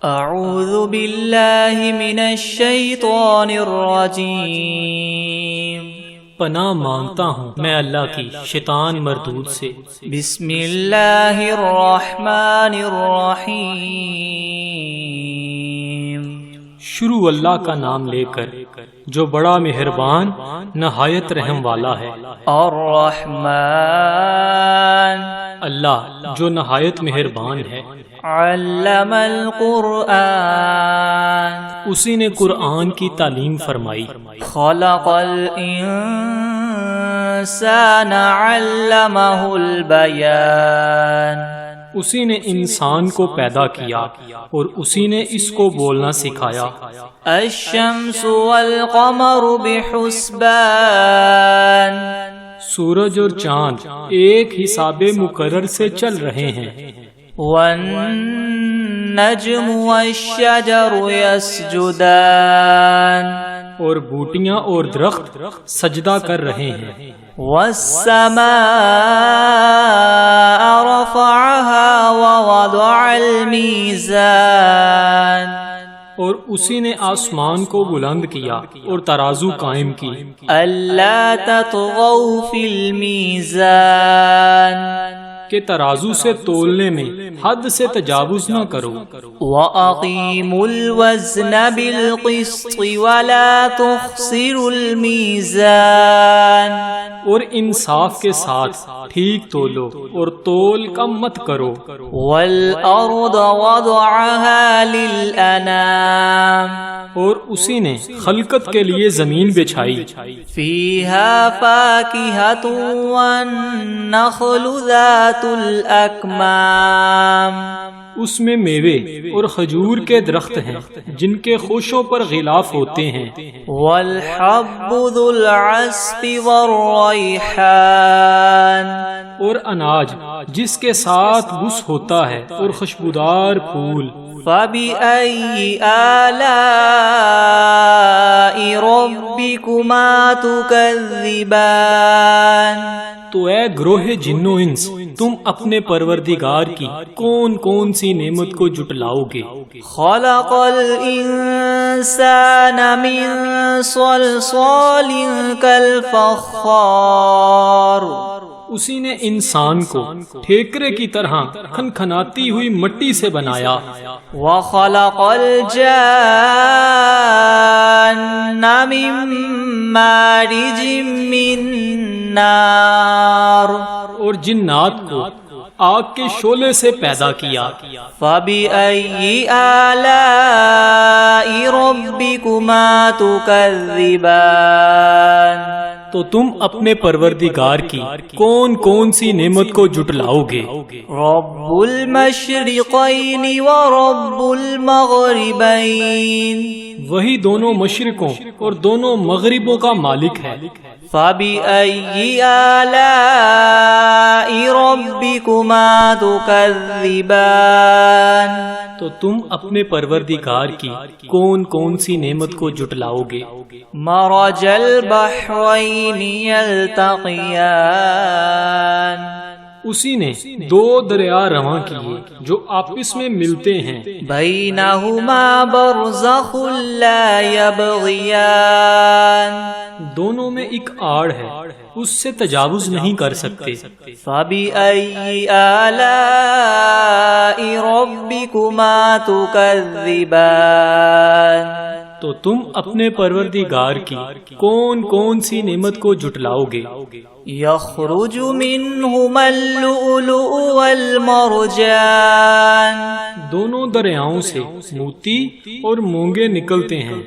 اعوذ باللہ من الشیطان الرجیم، پناہ مانگتا ہوں میں اللہ کی شیطان مردود سے۔ بسم اللہ الرحمن الرحیم، شروع اللہ کا نام لے کر جو بڑا مہربان نہایت رحم والا ہے۔ الرحمن، اللہ جو نہایت مہربان ہے۔ علم القرآن، اسی نے قرآن کی تعلیم فرمائی۔ خلق الانسان علمہ البیان، اسی نے انسان کو پیدا کیا اور اسی نے اس کو بولنا سکھایا۔ الشمس والقمر بحسبان، سورج اور چاند ایک حساب مقرر سے چل رہے ہیں۔ والنجم والشجر يسجدان، اور بوٹیاں اور درخت سجدہ کر رہے ہیں۔ والسماء رفعها ووضع الميزان، اور اسی نے آسمان کو بلند کیا اور ترازو قائم کی۔ ألا تطغوا في الميزان، کہ ترازو سے تولنے میں حد سے تجاوز نہ کرو۔ وَأَقِيمُوا الْوَزْنَ بِالْقِسْطِ وَلَا تُخْسِرُوا الْمِيزَانَ، اور انصاف کے ساتھ ٹھیک تولو اور تول کم مت کرو۔ وَالْأَرْضَ وَضَعَهَا لِلْأَنَامِ، اور اسی نے خلقت کے لیے زمین بچھائی۔ فِيهَا فَاكِهَةٌ وَالنَّخْلُ ذَاتُ الْأَكْمَامِ، اس میں میوے اور کھجور کے درخت ہیں جن کے خوشوں پر غلاف ہوتے ہیں۔ وَالْحَبُّ ذُو الْعَصْفِ وَالرَّيْحَانِ، اور اناج جس کے ساتھ بس ہوتا ہے اور خوشبودار پھول۔ فَبِأَيِّ آلَاءِ رَبِّكُمَا تُكَذِّبَانِ، تو اے گروہ جن و انس، تم اپنے پروردگار کی کون کون سی نعمت کو جٹلاؤ گے؟ خَلَقَ الْإِنسَانَ مِنْ صَلْصَالٍ كَالْفَخَّارِ، اسی نے انسان کو ٹھیکرے کی طرح کھنکھناتی ہوئی مٹی سے بنایا۔ وَخَلَقَ الْجَانَّ مِن مَّارِجٍ مِّن نَّارٍ، اور جنات کو آگ کے شعلے سے پیدا کیا۔ فَبِأَيِّ آلَاءِ رَبِّكُمَا تُكَذِّبَانِ، تو تم اپنے پروردگار کی کون کون سی نعمت کو جٹلاؤ گے؟ رَبُّ الْمَشْرِقَيْنِ وَرَبُّ الْمَغْرِبَيْنِ، وہی دونوں مشرقوں اور دونوں مغربوں کا مالک ہے۔ فَبِأَيِّ آلَاءِ رَبِّكُمَا تُكَذِّبَانِ، تو تم اپنے پروردگار کی کون کون سی نعمت کو جٹلاؤ گے؟ مَرَجَ الْبَحْرَيْنِ يَلْتَقِيَانِ، اسی نے دو دریا رواں کیے جو آپس میں ملتے ہیں۔ بَيْنَهُمَا بَرْزَخٌ لَا يَبْغِيَانِ، دونوں میں ایک آڑ ہے، اس سے تجاوز نہیں کر سکتے۔ فَبِأَيِّ آلَاءِ رَبِّكُمَا تُكَذِّبَانِ، تو تم اپنے پروردگار کی کون کون سی نعمت کو جٹلاؤ گے؟ يَخْرُجُ مِنْهُمَا اللُّؤْلُؤُ وَالْمَرْجَانُ، دونوں دریاؤں سے موتی اور مونگے نکلتے ہیں۔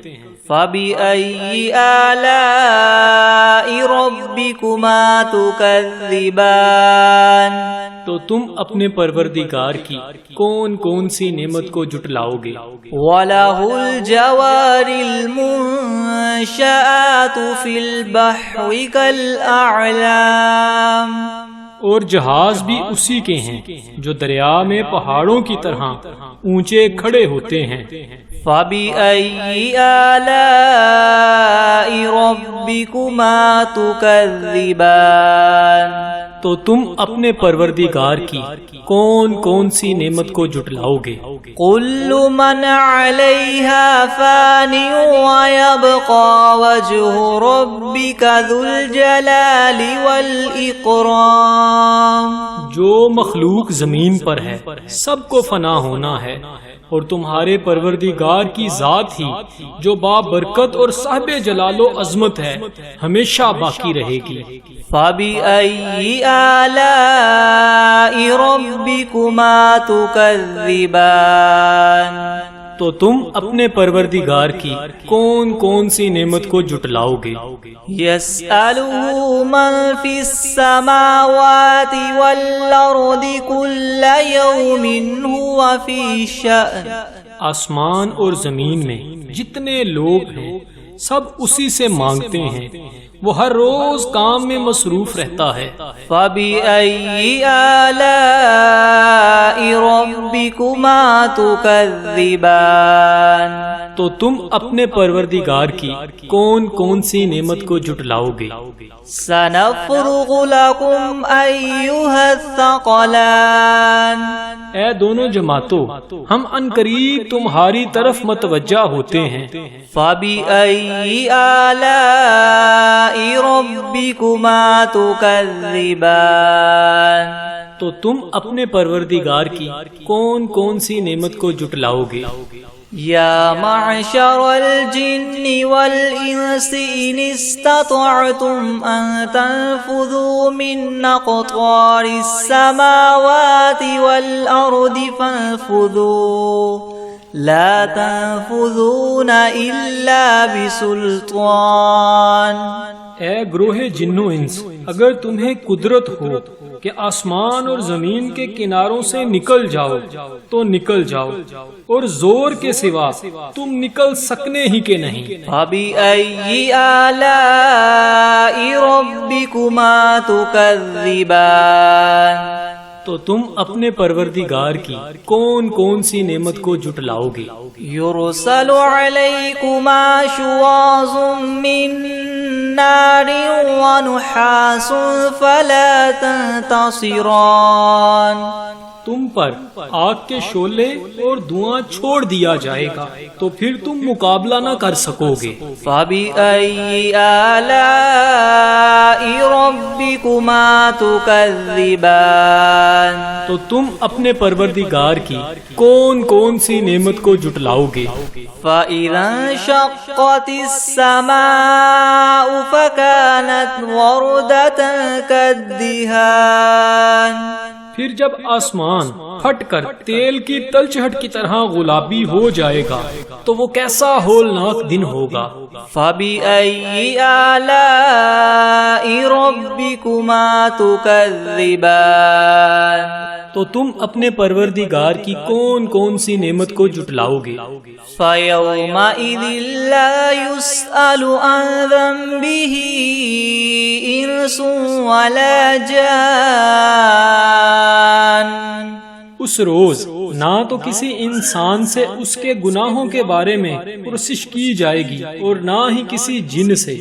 فَبِأَيِّ آلَاءِ رَبِّكُمَا تُكَذِّبَانِ، تو تم اپنے پروردگار کی کون کون سی نعمت کو جٹلاؤ گے؟ وَلَهُ الْجَوَارِ الْمُنشَآتُ فِي الْبَحْرِ كَالْأَعْلَامِ، اور جہاز بھی اسی کے ہیں جو دریا میں پہاڑوں کی طرح اونچے کھڑے ہوتے ہیں۔ فَبِأَيِّ آلَاءِ رَبِّكُمَا تُكَذِّبَانِ، تو تم اپنے پروردگار کی کون کون سی نعمت کو جھٹلاؤ گے؟ كل من عليها فان ويبقى وجه ربك ذو الجلال والإكرام. جو مخلوق زمین پر ہے سب کو فنا ہونا ہے، اور تمہارے پروردگار کی ذات ہی جو بابرکت اور صاحب جلال و عظمت ہے ہمیشہ باقی رہے گی۔ فَبِأَيِّ آلَاءِ رَبِّكُمَا تُكَذِّبَانِ، تو تم اپنے پروردگار کی کون کون سی نعمت کو جھٹلاؤ گے؟ يَسْأَلُهُ مَن فِي السَّمَاوَاتِ وَالْأَرْضِ كُلَّ يَوْمٍ هُوَ فِي شَأْنٍ، آسمان اور زمین میں جتنے لوگ ہیں سب اسی سے مانگتے ہیں، وہ ہر روز کام میں مصروف رہتا ہے۔ فَبِأَيِّ آلَاءِ رَبِّكُمَا تُكَذِّبَانِ، تو تم اپنے پروردگار کی کون کون سی نعمت کو جھٹلاؤ گے؟ سَنَفْرُغُ لَكُمْ أَيُّهَا الثَّقَلَانِ، اے دونوں جماعتوں، ہم عنقریب تمہاری طرف متوجہ ہوتے ہیں۔ فَبِأَيِّ آلَاءِ رَبِّكُمَا تُكَذِّبَانِ، تو تم اپنے پروردگار کی کون کون سی نعمت کو جھٹلاؤ گے؟ یا معشر الجن والانس ان استطعتم ان تنفذوا من اقطار السماوات والارض فانفذوا لا تنفذون الا بسلطان۔ اے گروہ جن و انس، اگر تمہیں قدرت ہو کہ آسمان اور زمین کے کناروں سے نکل جاؤ تو نکل جاؤ، اور زور کے سوا تم نکل سکنے ہی کے نہیں۔ فَبِأَيِّ آلَاءِ رَبِّكُمَا تُكَذِّبَانِ، تو تم اپنے پروردگار کی کون کون سی نعمت کو جھٹلاؤ گے؟ يُرْسَلُ عَلَيْكُمَا شُوَاظٌ مِّن نَّارٍ وَنُحَاسٌ فَلَا تَنتَصِرَانِ، تم پر آگ کے شعلے اور دھواں چھوڑ دیا جائے گا تو پھر تم مقابلہ نہ کر سکو گے۔ فَبِأَيِّ آلَاءِ رَبِّكُمَا تُكَذِّبَانِ، تو تم اپنے پروردگار کی کون کون سی نعمت کو جھٹلاؤ گے؟ فَإِذَا انشَقَّتِ السَّمَاءُ فَكَانَتْ وَرْدَةً كَالدِّهَانِ، پھر جب آسمان پھٹ کر تیل کی تلچھٹ کی طرح گلابی ہو جائے گا تو وہ کیسا ہولناک دن ہوگا۔ فَبِأَيِّ آلَاءِ رَبِّكُمَا تُكَذِّبَانِ، تو تم اپنے پروردگار کی کون کون سی نعمت کو جھٹلاؤ گے؟ فَيَوْمَئِذٍ لَا يُسْأَلُ عَنْ ذَنبِهِ إِنسٌ وَلَا جَانٌ، اس روز نہ تو کسی انسان سے اس کے گناہوں کے بارے میں پرسش کی جائے گی اور نہ ہی کسی جن سے۔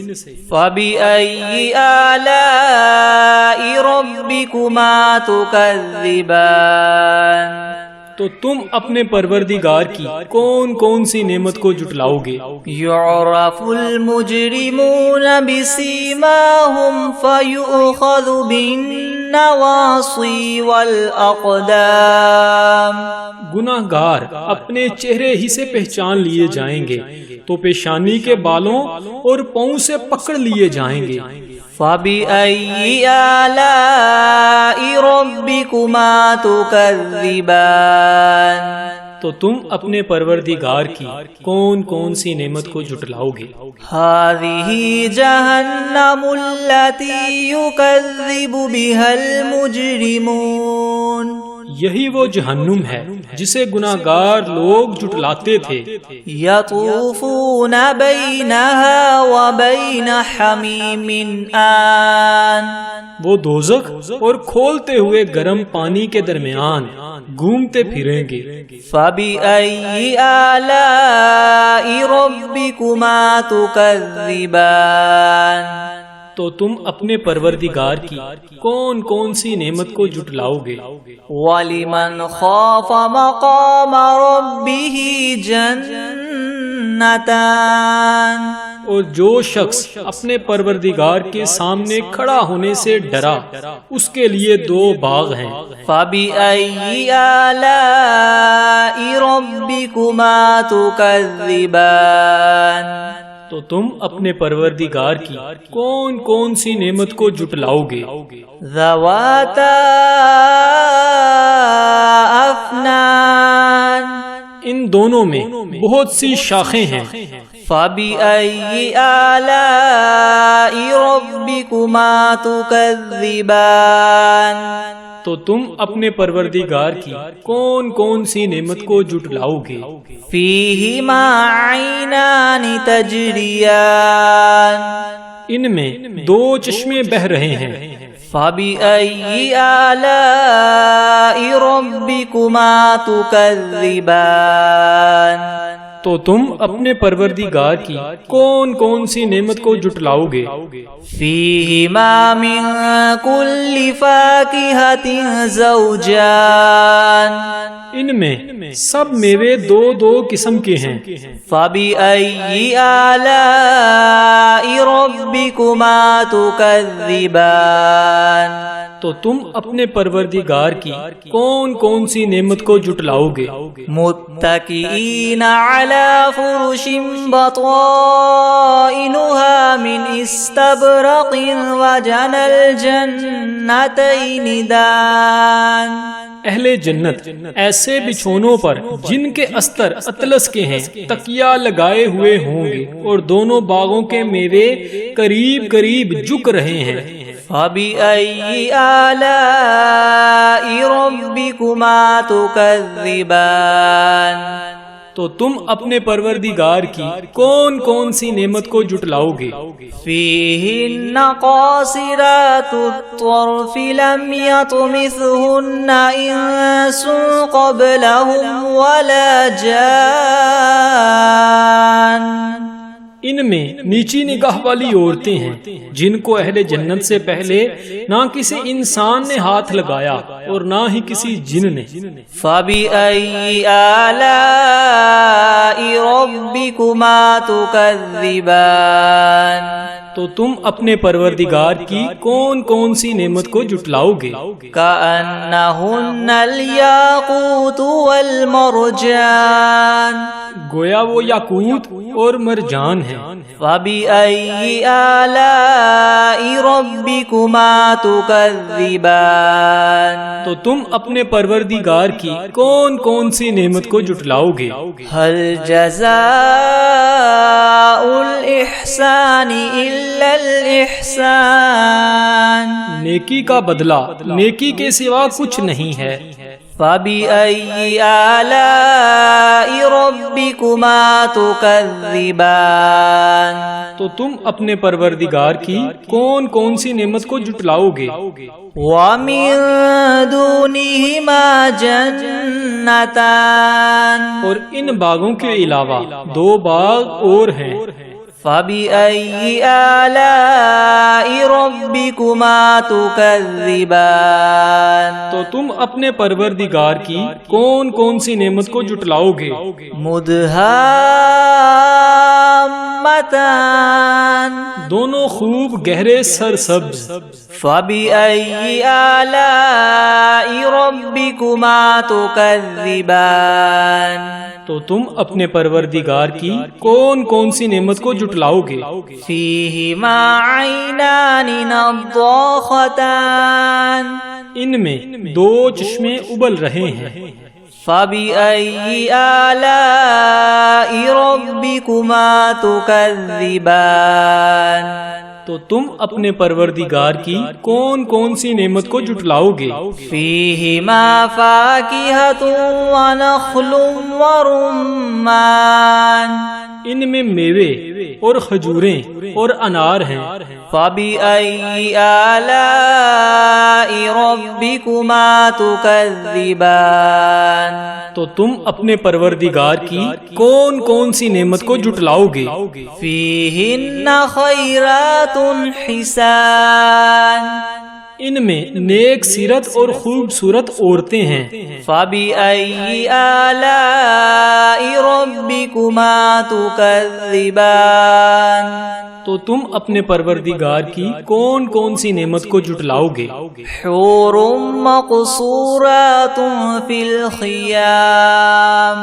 فَبِأَيِّ آلَاءِ رَبِّكُمَا تُكَذِّبَانِ، تو تم اپنے پروردگار کی کون کون سی نعمت کو جھٹلاؤ گے؟ يُعْرَفُ الْمُجْرِمُونَ بِسِيمَاهُمْ فَيُؤْخَذُ بِالنَّوَاصِي وَالْأَقْدَامِ، گناہگار اپنے چہرے ہی سے پہچان لیے جائیں گے تو پیشانی کے بالوں اور پاؤں سے پکڑ لیے جائیں گے۔ فَبِأَيِّ آلَاءِ رَبِّكُمَا تُكَذِّبَانِ، تو تم اپنے پروردگار کی کون کون سی نعمت کو جھٹلاؤ گے؟ هَذِهِ جَهَنَّمُ الَّتِي يُكَذِّبُ بِهَا الْمُجْرِمُونَ، یہی وہ جہنم ہے جسے گناہگار لوگ جھٹلاتے تھے۔ يَطُوفُونَ بَيْنَهَا وَبَيْنَ حَمِيمٍ آن، وہ دوزخ اور کھولتے ہوئے گرم پانی کے درمیان گھومتے پھریں گے۔ فَبِأَيِّ آلَاءِ رَبِّكُمَا تُكَذِّبَانِ، تو تو تم اپنے پروردگار کی کون کون سی نعمت کو جھٹلاؤ گے؟ وَلِمَنْ خَافَ مَقَامَ رَبِّهِ جَنَّتَانِ اور جو شخص اپنے پروردگار کے سامنے کھڑا ہونے سے ڈرا اس کے لیے 2 باغ ہیں۔ فَبِأَيِّ آلَاءِ رَبِّكُمَا تُكَذِّبَانِ تو تم اپنے پروردگار کی کون کون سی نعمت کو جھٹلاؤ گے؟ ذَوَاتَا أَفْنَانٍ ان دونوں میں بہت سی شاخیں ہیں۔ فَبِأَيِّ آلَاءِ رَبِّكُمَا تُكَذِّبَانِ تو تم اپنے پروردگار کی کون کون سی نعمت کو جھٹلاؤ گے؟ فِيهِمَا عَيْنَانِ تَجْرِيَانِ ان میں 2 چشمے بہہ رہے ہیں۔ فَبِأَيِّ آلَاءِ رَبِّكُمَا تُكَذِّبَانِ تو تم اپنے پروردگار کی کون کون سی نعمت کو جھٹلاؤ گے؟ فِيهِمَا مِن كُلِّ فَاكِهَةٍ زَوْجَانِ ان میں سب میوے 2 قسم کے ہیں۔ فَبِأَيِّ آلَاءِ رَبِّكُمَا تُكَذِّبَانِ تو تم اپنے پروردگار کی کون کون سی نعمت کو جھٹلاؤ گے؟ متکئین علی فرش بطائنها من استبرق وجنى الجنتین دان اہل جنت ایسے بچھونوں پر جن کے استر اطلس کے ہیں تکیہ لگائے ہوئے ہوں گے اور دونوں باغوں کے میوے قریب قریب جھک رہے ہیں۔ فَبِأَيِّ آلَاءِ رَبِّكُمَا تُكَذِّبَانِ تو تم اپنے پروردگار کی کون کون سی نعمت کو جھٹلاؤ گے؟ فِيهِنَّ قَاصِرَاتُ الطَّرْفِ لَمْ يَطْمِثْهُنَّ إِنسٌ قَبْلَهُمْ وَلَا جَانٌّ ان میں نیچی نگاہ والی عورتیں ہیں جن کو اہل جنت سے پہلے نہ کسی انسان نے ہاتھ لگایا اور نہ ہی کسی جن نے۔ فَبِأَيِّ آلَاءِ رَبِّكُمَا تُكَذِّبَانِ تو تم اپنے پروردگار کی کون کون سی نعمت کو جھٹلاؤ گے؟ كَأَنَّهُنَّ الْيَاقُوتُ وَالْمَرْجَانُ گویا وہ یاقوت اور مرجان ہیں۔ فَبِأَيِّ آلَاءِ رَبِّكُمَا تُكَذِّبَانِ تو تم اپنے پروردگار کی کون کون سی نعمت کو جھٹلاؤ گے؟ هَلْ جَزَاءُ الْإِحْسَانِ إِلَّا الْإِحْسَانُ نیکی کا بدلہ نیکی کے سوا کچھ نہیں ہے۔ فَبِأَيِّ آلَاءِ رَبِّكُمَا تُكَذِّبَانِ تو تم اپنے پروردگار کی کون کون سی نعمت کو جھٹلاؤ گے؟ وَمِن دُونِهِمَا جَنَّتَانِ اور ان باغوں کے علاوہ 2 باغ اور ہیں۔ فَبِأَيِّ آلَاءِ رَبِّكُمَا تُكَذِّبَانِ تو تم اپنے پروردگار کی کون کون سی نعمت کو جھٹلاؤ گے؟ مُدْهَامَّتَانِ دونوں خوب گہرے سرسبز۔ فَبِأَيِّ آلَاءِ رَبِّكُمَا تُكَذِّبَانِ تو تم اپنے پروردگار کی کون کون سی نعمت کو جھٹلاؤ گے؟ فِيهِمَا عَيْنَانِ نَضَّاخَتَانِ ان میں 2 چشمے ابل رہے ہیں۔ فَبِأَيِّ آلَاءِ رَبِّكُمَا تُكَذِّبَانِ تو تم اپنے پروردگار کی کون کون سی نعمت کو جھٹلاؤ گے؟ فِيهِمَا فَاكِهَةٌ وَنَخْلٌ وَرُمَّانٌ ان میں میوے اور کھجوریں اور انار ہیں۔ فَبِأَيِّ آلَاءِ رَبِّكُمَا تُكَذِّبَانِ تو تم اپنے پروردگار کی کون کون سی نعمت کو جٹلاؤ گے؟ فیہن خیرات حسان، ان میں نیک سیرت اور خوبصورت عورتیں ہیں۔ فبأي آلاء ربكما تكذبان، تو تم اپنے پروردگار کی کون کون سی نعمت کو جٹلاؤ گے؟ حور مقصورات فی الخیام،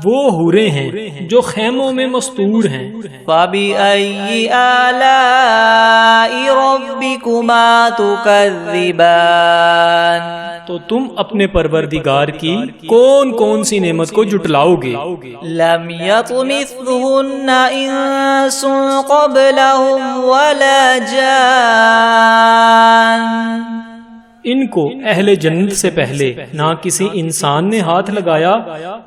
وہ حوریں ہیں جو خیموں میں مستور ہیں۔ فبأي آلاء ربكما تكذبان، تو تم اپنے پروردگار کی کون کون سی نعمت کو جٹلاؤ گے؟ لم يطمثهن انس قبلهم ولا جان، ان کو اہل جنت سے پہلے نہ کسی انسان نے ہاتھ لگایا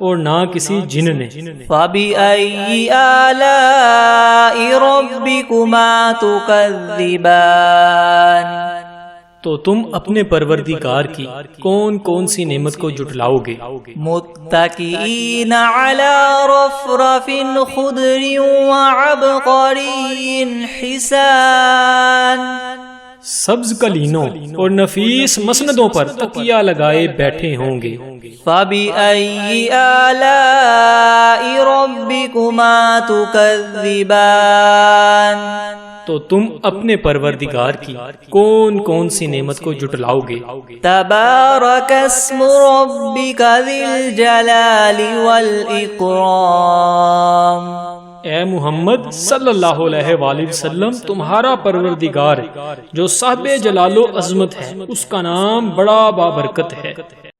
اور نہ کسی جن نے۔ فبأي آلاء ربكما تكذبان، تو تم اپنے پروردگار کی کون کون سی نعمت کو جٹلاؤ گے؟ متكئين على رفرف خضر وعبقري حسان، سبز قلینوں اور نفیس مسندوں پر تکیہ لگائے بیٹھے ہوں گے۔ فبأي آلاء ربكما تكذبان، تو تم اپنے پروردگار کی کون کون سی نعمت کو جٹلاؤ گے؟ تبارك اسم ربك ذي الجلال والإكرام، اے محمد صلی اللہ علیہ وآلہ وسلم، تمہارا پروردگار جو صاحب جلال و عظمت ہے، اس کا نام بڑا بابرکت ہے۔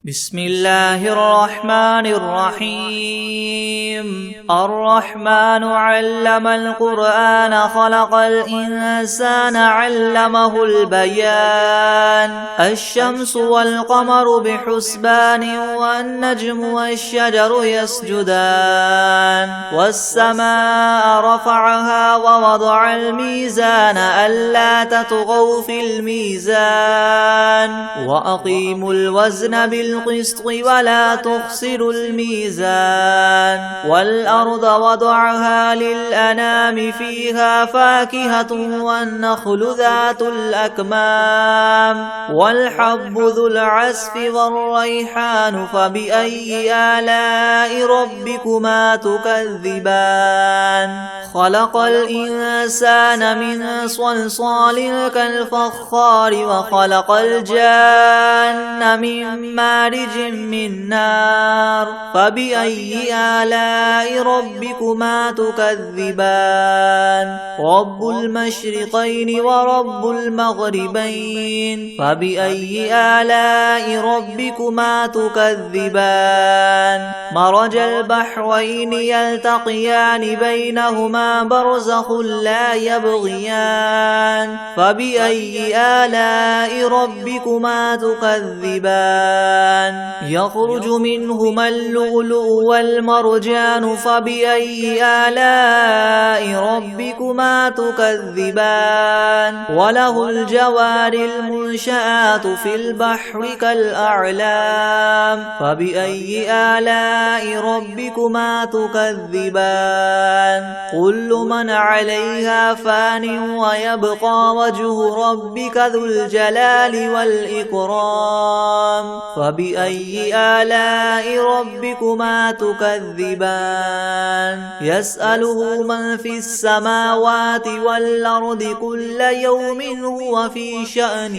بسم اللہ الرحمن الرحیم، الرحمن علم القرآن خلق الانسان علمه البیان، الشمس والقمر بحسبان والنجم والشجر يسجدان، والسماء رفعها ووضع الميزان ألا تطغوا في الميزان وأقيموا الوزن بالقسط ولا تخسروا الميزان، والأرض وضعها للأنام فيها فاكهة والنخل ذات الأكمام والحب ذو العصف والريحان، فبأي آلاء ربكما تكذبان، خلق الإنسان من صلصال كالفخار وخلق الجان من مارج من نار، فبأي آلاء ربكما تكذبان، رب المشرقين ورب المغربين، فبأي آلاء ربكما تكذبان، مرج البحرين يلتقيان بينهما برزخ لا يبغيان، فبأي آلاء ربكما تكذبان، يخرج منهما اللؤلؤ والمرجان، فبأي آلاء ربكما تكذبان، وله الجوار المنشآت في البحر كالأعلام، فبأي آلاء ربكما تكذبان، كل من عليها فان ويبقى وجه ربك ذو الجلال والإكرام، فبأي آلاء ربكما تكذبان، يسأله من في السماوات والأرض كل يوم هو في شأن،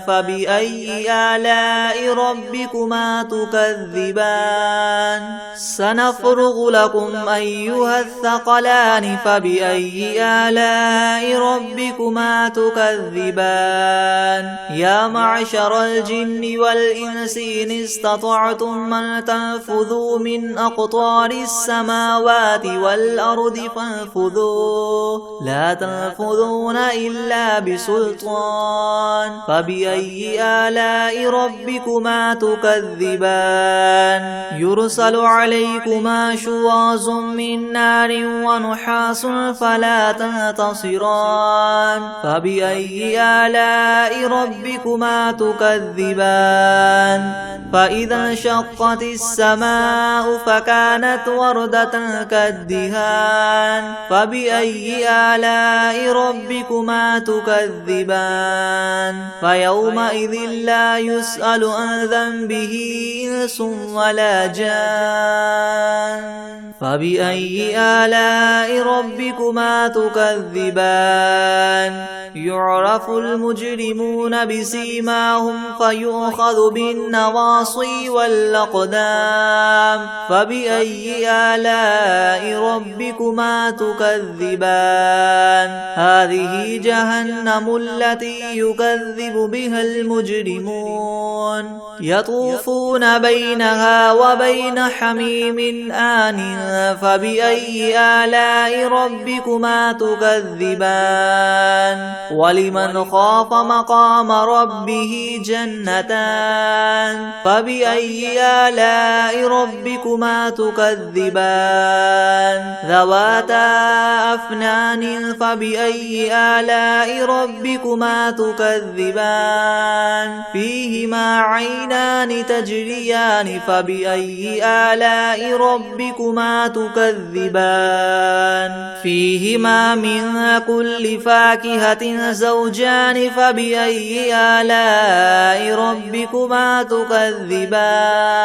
فبأي آلاء ربكما تكذبان، سنفرغ لكم أيها الثقلان، فبأي آلاء ربكما تكذبان، يا معشر الجن والإنس إن استطعتم أن تنفذوا من أقطار السماوات والأرض فانفذوا، لا تنفذون إلا بسلطان، فبأي آلاء ربكما تكذبان، يرسل عليكما شواظ من نار ونحاس فلا تنتصران فبأي آلاء ربكما تكذبان فإذا انشقت السماء فكانت وردة كالدهان فبأي آلاء ربكما تكذبان فيومئذ لا يسأل عن ذنبه إنس ولا جان فبأي آلاء ربكما تكذبان يعرف المجرمون بسيماهم فيؤخذ بالنواصي والأقدام فبأي آلاء ربكما تكذبان هذه جهنم التي يكذب بها المجرمون يطوفون بينها وبين حميم آن فبأي آلاء ربكما تكذبان ولمن خاف مقام ربه جنتان فبأي آلاء ربكما تكذبان ذواتا أفنان فبأي آلاء ربكما تكذبان فيهما عينان تجريان فبأي آلاء ربكما تكذبان فيهما من كل فاكهة زوجان فبأي آلاء ربكما تكذبان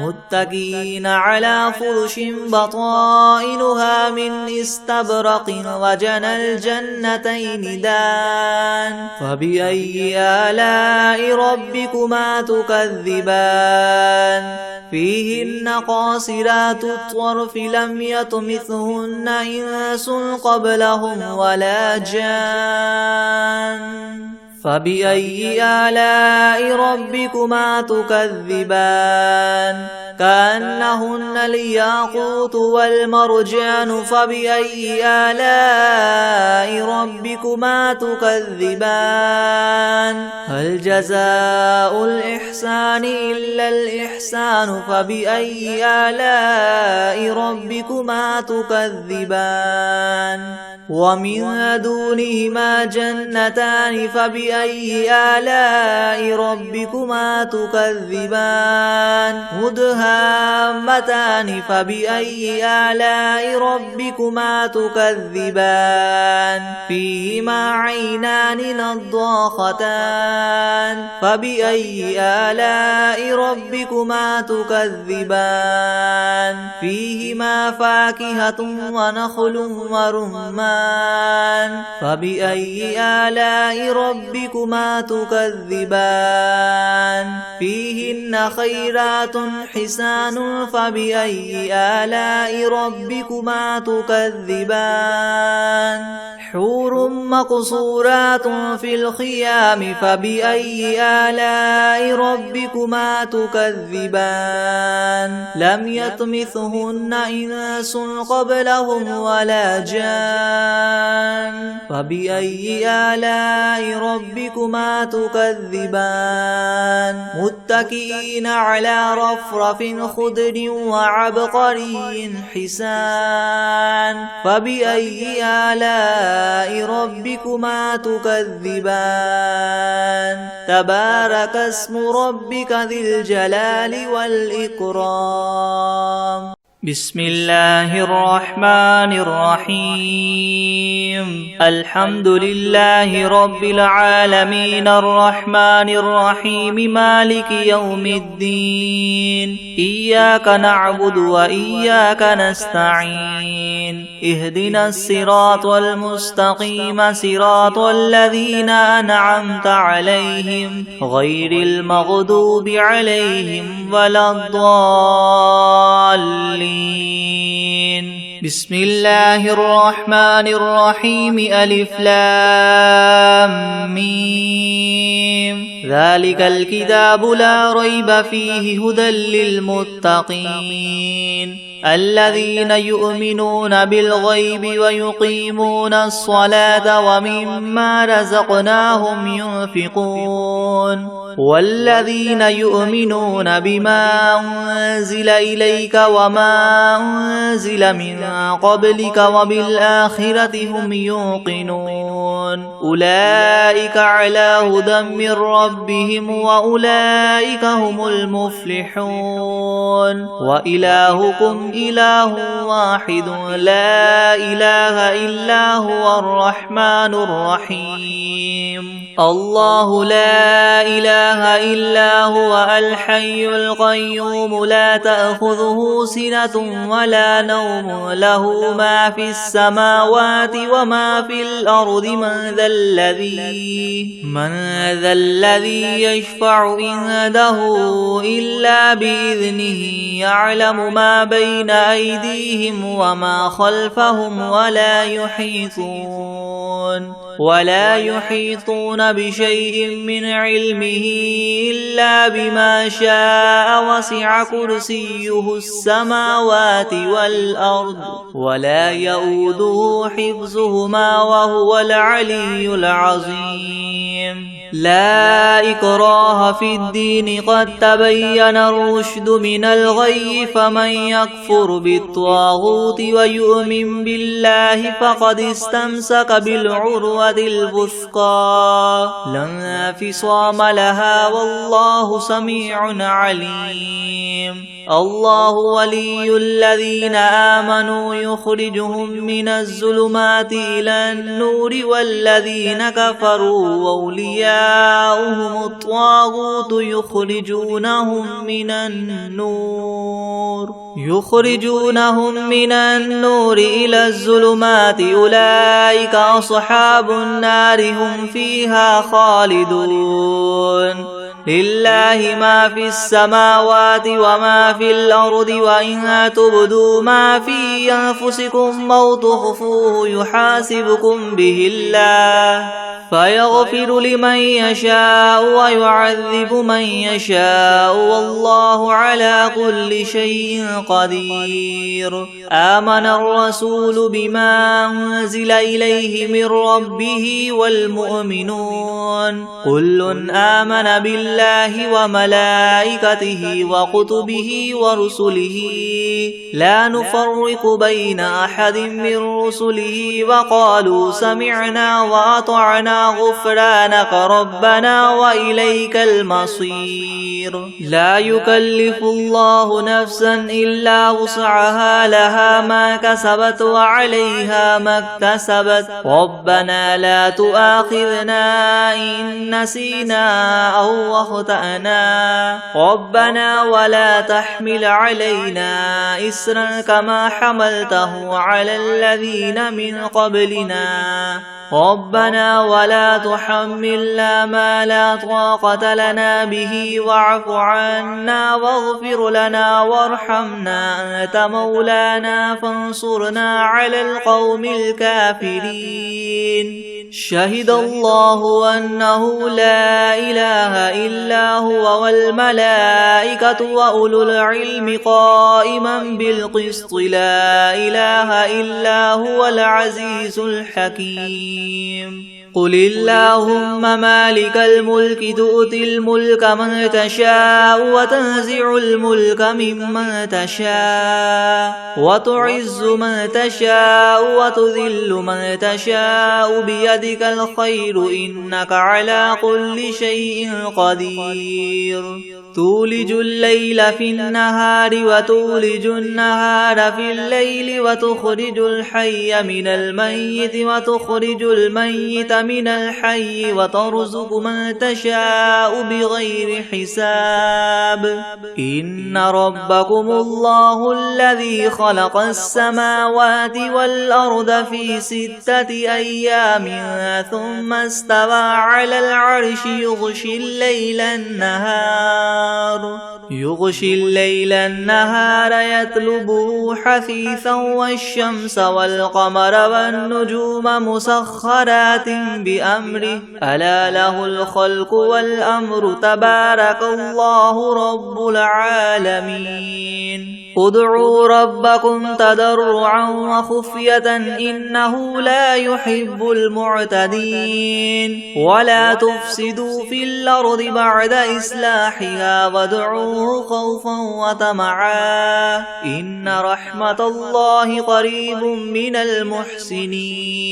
متكئين على فرش بطائنها من استبرق وجنى الجنتين دان فبأي آلاء ربكما تكذبان فيهن قاصرات الطرف لم يطمثهن إنس قبلهم ولا جان فبأي آلاء ربكما تكذبان كأنهن الياقوت والمرجان فبأي آلاء ربكما تكذبان هل جزاء الإحسان إلا الإحسان فبأي آلاء ربكما تكذبان ومن دونهما جنتان فبأي آلاء ربكما تكذبان مدهامتان فبأي آلاء ربكما تكذبان فيهما عينان نضاختان فبأي آلاء ربكما تكذبان فيهما فاكهة ونخل ورمان فبأي آلاء ربكما تكذبان فيهن خيرات حسان فبأي آلاء ربكما تكذبان حور مقصورات في الخيام فبأي آلاء ربكما تكذبان لم يطمثهن إنس قبلهم ولا جان فبأي آلاء ربكما تكذبان متكئين على رفرف خضر وعبقري حسان فبأي آلاء ربكما تكذبان تبارك اسم ربك ذي الجلال والإكرام بسم الله الرحمن الرحيم الحمد لله رب العالمين الرحمن الرحيم مالك يوم الدين إياك نعبد وإياك نستعين اهدنا الصراط المستقيم صراط الذين أنعمت عليهم غير المغضوب عليهم ولا الضالين بسم الله الرحمن الرحيم ألف لام ميم ذلك الكتاب لا ريب فيه هدى للمتقين الذين يؤمنون بالغيب ويقيمون الصلاة ومما رزقناهم ينفقون والذين يؤمنون بما أنزل إليك وما أنزل من قبلك وبالآخرة هم يوقنون أولئك على هدى من ربهم وأولئك هم المفلحون وإلهكم إله واحد لا إله إلا هو الرحمن الرحيم الله لا إله إلا هو الحي القيوم لا تأخذه سنة ولا نوم له ما في السماوات وما في الأرض من ذا الذي يشفع عنده إلا بإذنه يعلم ما بين أيديهم وما خلفهم ولا يحيطون بشيء من علمه إلا بما شاء وسع كرسيه السماوات والأرض ولا يؤوده حفظهما وهو العلي العظيم لا إكراه في الدين قد تبين الرشد من الغي فمن يكفر بالطاغوت ويؤمن بالله فقد استمسك بالعروة الوثقى لا انفصام لها والله سميع عليم الله ولي الذين آمنوا يخرجهم من الظلمات إلى النور والذين كفروا أولياؤهم الطاغوت يخرجونهم من النور إلى الظلمات أولئك أصحاب النار هم فيها خالدون لله ما في السماوات وما في الأرض وإن تبدوا ما في أنفسكم أو تخفوه يحاسبكم به الله فيغفر لمن يشاء ويعذب من يشاء والله على كل شيء قدير آمن الرسول بما أنزل إليه من ربه والمؤمنون كل آمن بالله وملائكته وكتبه ورسله لا نفرق بين أحد من رسله وقالوا سمعنا وأطعنا غفرانك ربنا وإليك المصير لا يكلف الله نفسا إلا وسعها لها ما كسبت وعليها ما اكتسبت ربنا لا تؤاخذنا إن نسينا أو أخطأنا ربنا ولا تحمل علينا إسرا كما حملته على الذين من قبلنا ربنا ولا تحملنا ما لا طاقة لنا به واعف عنا واغفر لنا وارحمنا أنت مولانا فانصرنا على القوم الكافرين شهد الله أنه لا إله إلا هو والملائكة وأولو العلم قائما بالقسط لا إله إلا هو العزيز الحكيم قل اللهم مالك الملك تؤتي الملك من تشاء وتنزع الملك ممن تشاء وتعز من تشاء وتذل من تشاء بيدك الخير إنك على كل شيء قدير تولج الليل في النهار وتولج النهار في الليل وتخرج الحي من الميت وتخرج الميت من الحي وترزق من تشاء بغير حساب إن ربكم الله الذي خلق السماوات والأرض في 6 أيام ثم استوى على العرش يغشي الليل النهار يغشي الليل النهار يطلبه حثيثا والشمس والقمر والنجوم مسخرات بأمره ألا له الخلق والأمر تبارك الله رب العالمين ادعوا ربكم تضرعا وخفية إنه لا يحب المعتدين ولا تفسدوا في الأرض بعد إصلاحها وادعوه خوفا وطمعا إن رحمة الله قريب من المحسنين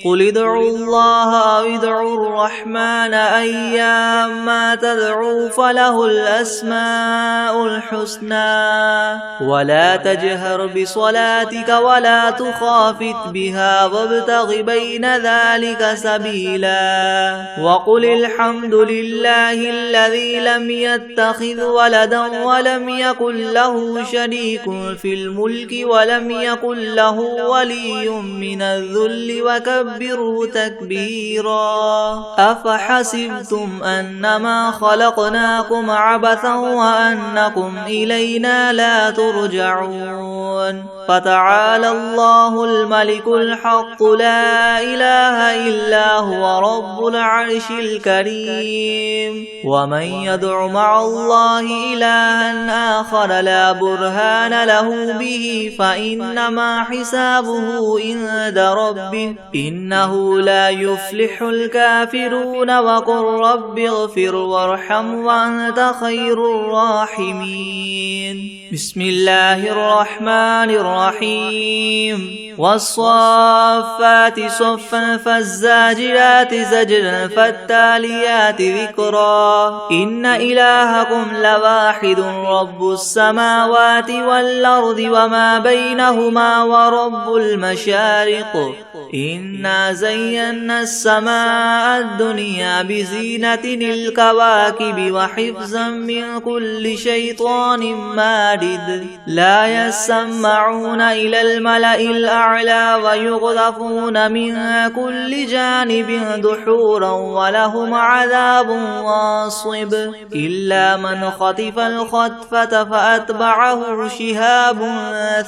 قل ادعوا الله أو ادعوا الرحمن أيما تدعوا فله الأسماء الحسنى ولا تجهر بصلاتك ولا تخافت بها وابتغ بين ذلك سبيلا وقل الحمد لله الذي لم يتخذ ولدا ولم يكن له شريك في الملك ولم يكن له ولي من الذل وكبره تكبيرا أفحسبتم أنما خلقناكم عبثا وأنكم إلينا لا ترجعون فتعالى الله الملك الحق لا إله إلا هو رب العرش الكريم ومن يدع مع الله إلها آخر لا برهان له به فإنما حسابه عند ربه إنه لا يفلح الكافرون وقل رب اغفر وارحم وأنت خير الراحمين بسم الله الرحمن الرحيم والصافات صفا فالزاجرات زجرا فالتاليات ذكرا إن إلهكم لواحد رب السماوات والأرض وما بينهما ورب المشارق إنا زينا السماء الدنيا بزينة الكواكب وحفظا من كل شيطان مارد لا يسمعون إلى الملأ الأعلى ويقذفون من كل جانب دحورا ولهم عذاب واصب إلا من خطف الخطفة فأتبعه شهاب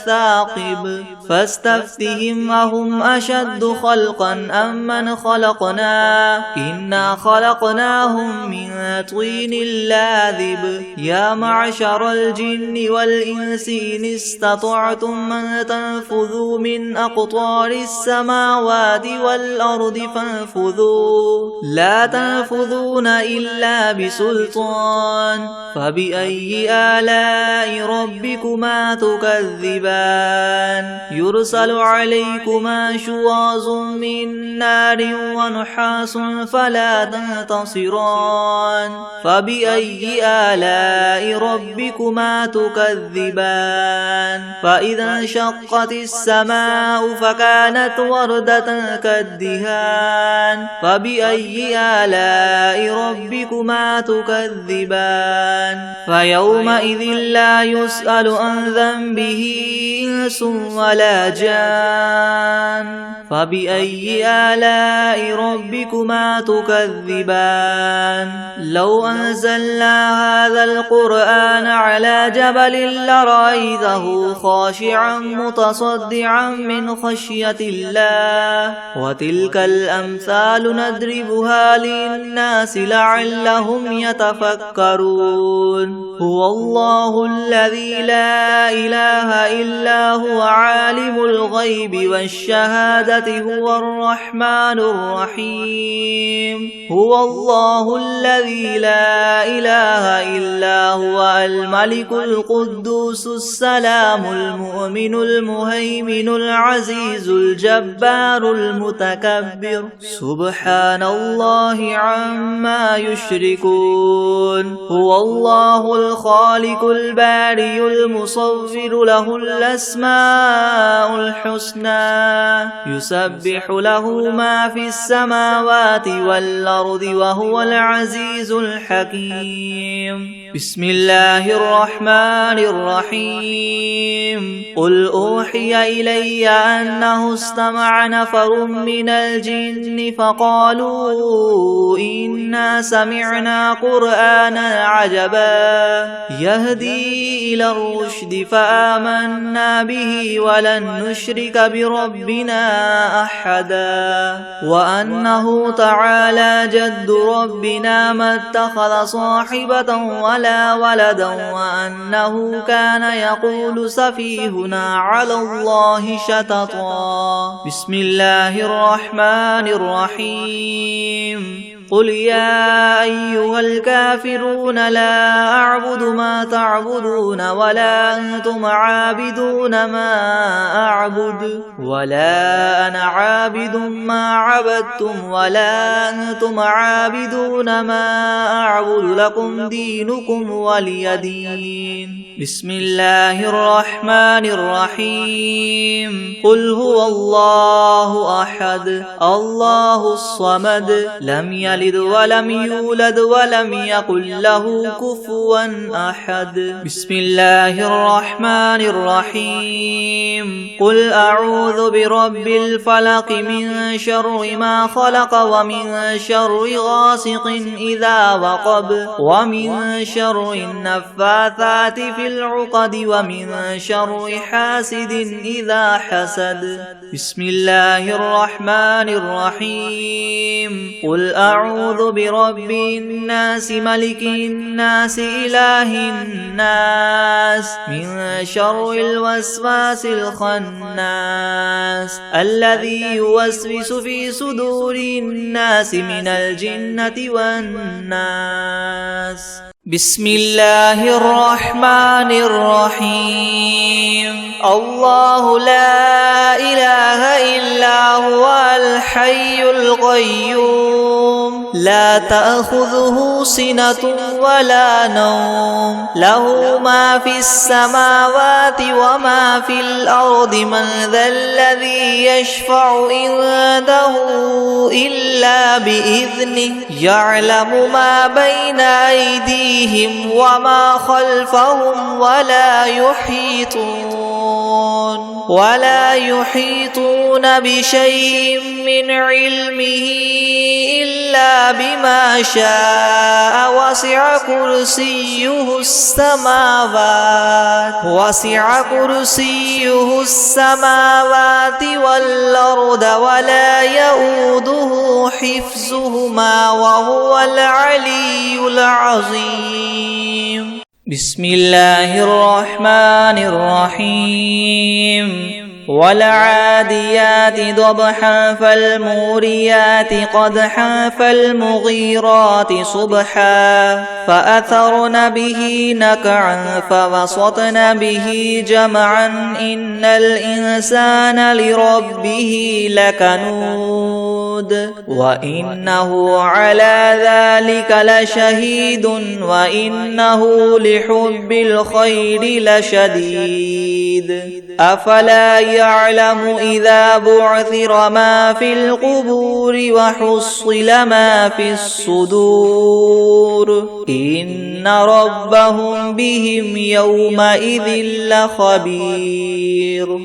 ثاقب فاستفتهم أهم أشد خلقا أم من خلقنا إنا خلقناهم من طين لاذب يا معشر الجن والإنس إن استطعتم من تنفذوا من أقطار السماوات والأرض فانفذوا لا تنفذون إلا بسلطان فبأي آلاء ربكما تكذبان يرسل عليكما شواظ من نار ونحاس فلا تنتصران فبأي آلاء ربكما تكذبان فإذا انشقت السماء فكانت وردة كالدهان فبأي آلاء ربكما تكذبان فيومئذ لا يسأل عن ذنبه إنس ولا جان فبأي آلاء ربكما تكذبان لو أنزلنا هذا القرآن على جبل لرأيته خاشعا متصدعا من خشية الله وتلك الأمثال نضربها للناس لعلهم يتفكرون هو الله الذي لا إله إلا هو عالم الغيب والشهادة هو الرحمن الرحيم هو الله الذي لا إله إلا هو الملك القدوس السلام المؤمن المهيمن العزيز الجبار المتكبر سبحان الله عما يشركون هو الله الخالق البارئ المصور له الأسماء الحسنى يسبح له ما في السماوات والأرض وهو العزيز الحكيم بسم الله الرحمن الرحيم قل أوحي إلي أنه استمع نفر من الجن فقالوا إنا سمعنا قرآنا عجبا يهدي إلى الرشد فآمنا به ولن نشرك بربنا أحدا وأنه تعالى جد ربنا ما اتخذ صاحبة ولا ولدا وأنه كان يقول سفيهنا على الله شططا بسم الله الرحمن الرحيم قل يا أيها الكافرون لا أعبد ما تعبدون ولا أنتم عابدون ما أعبد ولا أنا عابد ما عبدتم ولا أنتم عابدون ما أعبد لكم دينكم ولي دين بسم الله الرحمن الرحيم قل هو الله أحد الله الصمد لم يلد ولم يولد ولم يكن له كفوا أحد بسم الله الرحمن الرحيم قل أعوذ برب الفلق من شر ما خلق ومن شر غاسق إذا وقب ومن شر النفاثات في العقد ومن شر حاسد إذا حسد بسم الله الرحمن الرحيم قل أعوذ برب الناس ملك الناس إله الناس من شر الوسواس الخناس الذي يوسوس في صدور الناس من الجنة والناس بسم الله الرحمن الرحيم الله لا إله إلا هو الحي القيوم لا تأخذه سنة ولا نوم له ما في السماوات وما في الأرض من ذا الذي يشفع عنده إلا بإذنه يعلم ما بين أيديهم وما خلفهم ولا يحيطون بشيء من علمه إلا بما شاء وسع كرسيه السماوات والأرض ولا يؤوده حفظهما وهو العلي العظيم بسم الله الرحمن الرحيم والعاديات ضبحا فالموريات قدحا فالمغيرات صبحا فأثرن به نقعا فوسطن به جمعا إن الإنسان لربه لكنود وإنه على ذلك لشهيد وإنه لحب الخير لشديد أفلا يعلم إذا بعثر ما في القبور وحصل ما في الصدور إن ربهم بهم يومئذ لخبير